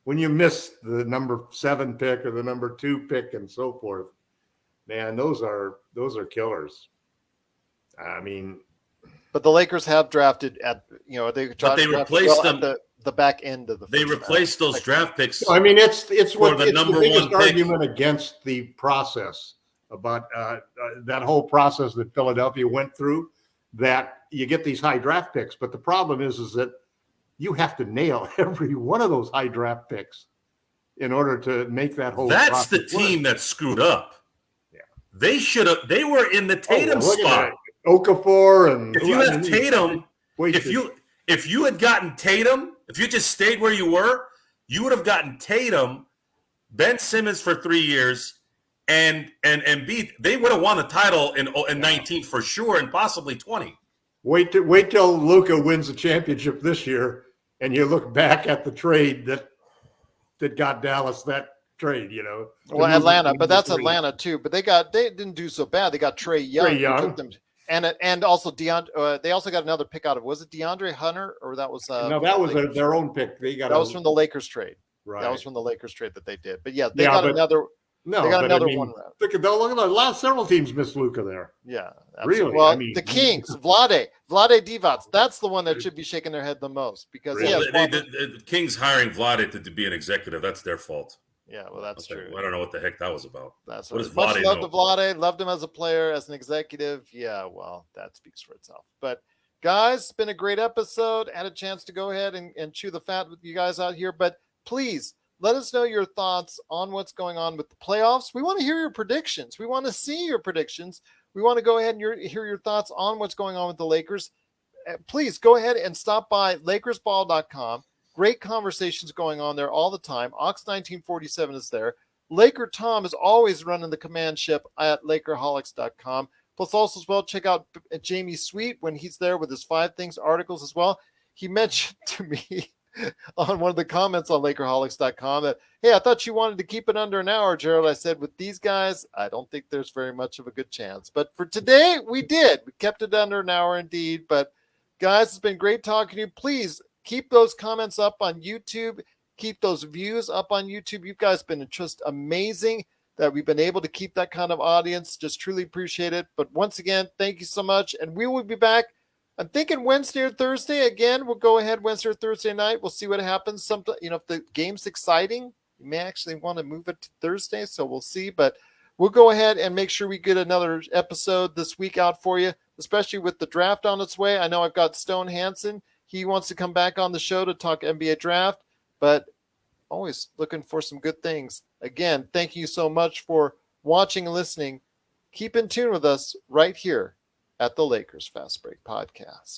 when you miss the number 7 pick or the number 2 pick and so forth, man, those are killers. I mean, but the Lakers have drafted they replaced them at the back end of the. They replaced those draft picks. I mean, it's what the number biggest 1 argument against the process about that whole process that Philadelphia went through. That you get these high draft picks, but the problem is that you have to nail every one of those high draft picks in order to make that whole. That's the team that screwed up. Yeah, they should have. They were in the Tatum spot. Okafor and if you have Tatum, if you had gotten Tatum, if you just stayed where you were, you would have gotten Tatum, Ben Simmons for 3 years, and Embiid. They would have won the title in 19 for sure, and possibly 20. Wait till Luka wins the championship this year, and you look back at the trade that got Dallas that trade. Well, Atlanta, but that's Atlanta too. But they didn't do so bad. They got Trae Young. Trae Young. Took them, and also DeAndre. They also got another pick out of. Was it DeAndre Hunter or that was? No, that was their own pick. That was from the Lakers trade. Right. That was from the Lakers trade that they did. But yeah, they got another. No, they got another one. Look at the last several teams missed Luka there. Yeah, absolutely. Really. Well, the Kings, Vlade Divac. That's the one that should be shaking their head the most because the Kings hiring Vlade to be an executive. That's their fault. Yeah, well, that's true. I don't know what the heck that was about. That's what much love to Vlade. Loved him as a player, as an executive. Yeah, well, that speaks for itself. But guys, it's been a great episode. Had a chance to go ahead and chew the fat with you guys out here. But please let us know your thoughts on what's going on with the playoffs. We want to hear your predictions. We want to see your predictions. We want to go ahead and hear your thoughts on what's going on with the Lakers. Please go ahead and stop by LakersBall.com. Great conversations going on there all the time. Ox1947 is there. LakerTom is always running the command ship at LakerHolics.com. Plus, also as well, check out Jamie Sweet when he's there with his 5 Things articles as well. He mentioned to me on one of the comments on Lakerholics.com that, hey, I thought you wanted to keep it under an hour, Gerald. I said, with these guys, I don't think there's very much of a good chance. But for today, we did. We kept it under an hour indeed. But guys, it's been great talking to you. Please keep those comments up on YouTube. Keep those views up on YouTube. You guys have been just amazing that we've been able to keep that kind of audience. Just truly appreciate it. But once again, thank you so much. And we will be back, I'm thinking Wednesday or Thursday. Again, we'll go ahead Wednesday or Thursday night. We'll see what happens. If the game's exciting, we may actually want to move it to Thursday. So we'll see. But we'll go ahead and make sure we get another episode this week out for you, especially with the draft on its way. I know I've got Stone Hansen. He wants to come back on the show to talk NBA draft, but always looking for some good things. Again, thank you so much for watching and listening. Keep in tune with us right here at the Lakers Fast Break Podcast.